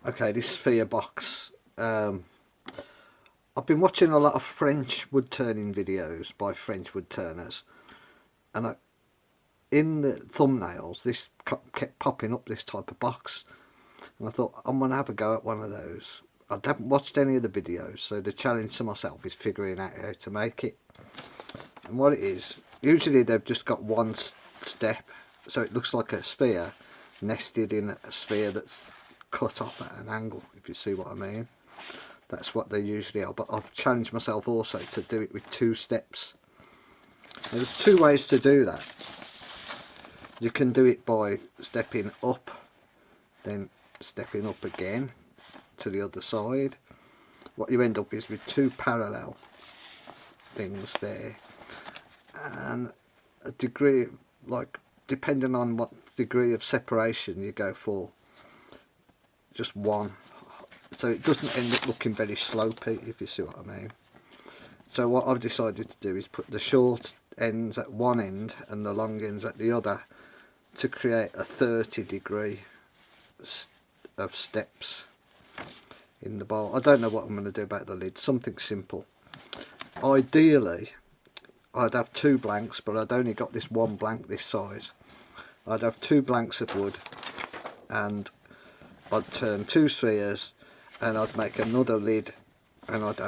Okay, this sphere box. I've been watching a lot of French wood turning videos by French wood turners, and in the thumbnails this kept popping up, this type of box, and I thought I'm gonna have a go at one of those. I haven't watched any of the videos, so the challenge to myself is figuring out how to make it. And what it is, usually they've just got one step, so it looks like a sphere nested in a sphere that's cut off at an angle, if you see what I mean. That's what they usually are, but I've challenged myself also to do it with 2 steps. There's 2 ways to do that. You can do it by stepping up, then stepping up again to the other side. What you end up is with 2 parallel things there, and a degree, like, depending on what degree of separation you go for, just one, so it doesn't end up looking very slopey, if you see what I mean. So what I've decided to do is put the short ends at one end and the long ends at the other to create a 30-degree of steps in the bowl. I don't know what I'm going to do about the lid, something simple. Ideally I'd have 2 blanks, but I'd only got this 1 blank this size. I'd have 2 blanks of wood, and I'd turn 2 spheres, and I'd make another lid, and I'd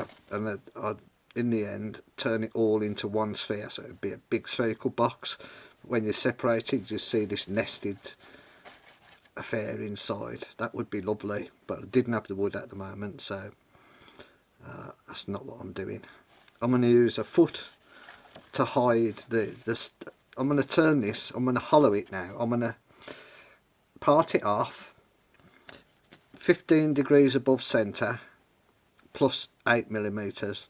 in the end turn it all into 1 sphere, so it'd be a big spherical box. When you separate it, you just see this nested affair inside. That would be lovely, but I didn't have the wood at the moment, so that's not what I'm doing. I'm going to use a foot to hide I'm going to turn this, I'm going to hollow it now. I'm going to part it off 15 degrees above centre plus 8mm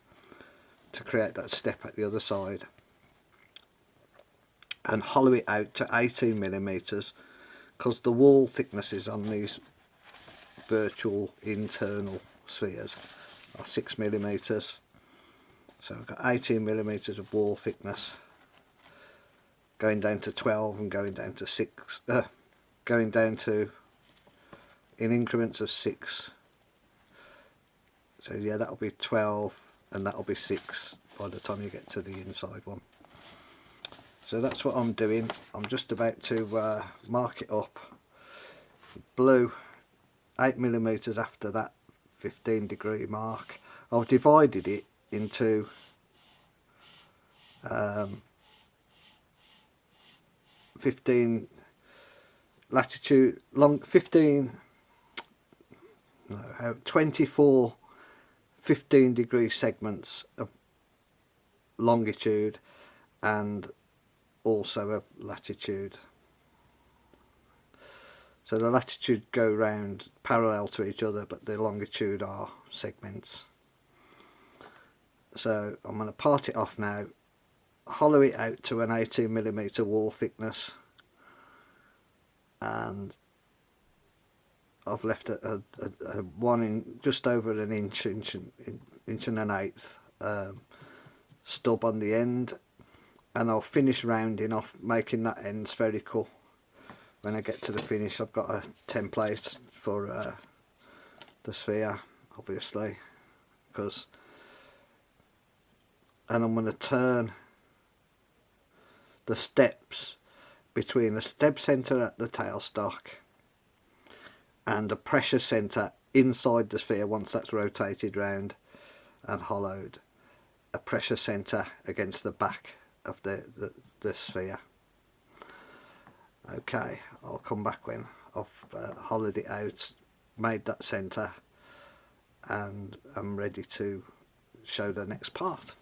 to create that step at the other side, and hollow it out to 18mm, because the wall thicknesses on these virtual internal spheres are 6mm. So I've got 18mm of wall thickness, going down to 12 and going down to 6, going down to in increments of 6. So yeah, that'll be 12 and that'll be 6 by the time you get to the inside one. So that's what I'm doing. I'm just about to mark it up. Blue, 8mm after that 15-degree mark. I've divided it into 15 latitude, 24 15-degree segments of longitude and also of latitude. So the latitude go round parallel to each other, but the longitude are segments. So I'm going to part it off now, hollow it out to an 18mm wall thickness, and I've left a just over an inch and an eighth stub on the end, and I'll finish rounding off, making that end spherical. When I get to the finish, I've got a template for the sphere, obviously, and I'm going to turn the steps between the step centre at the tailstock and the pressure centre inside the sphere. Once that's rotated round and hollowed, a pressure centre against the back of the sphere. Okay, I'll come back when I've hollowed it out, made that centre, and I'm ready to show the next part.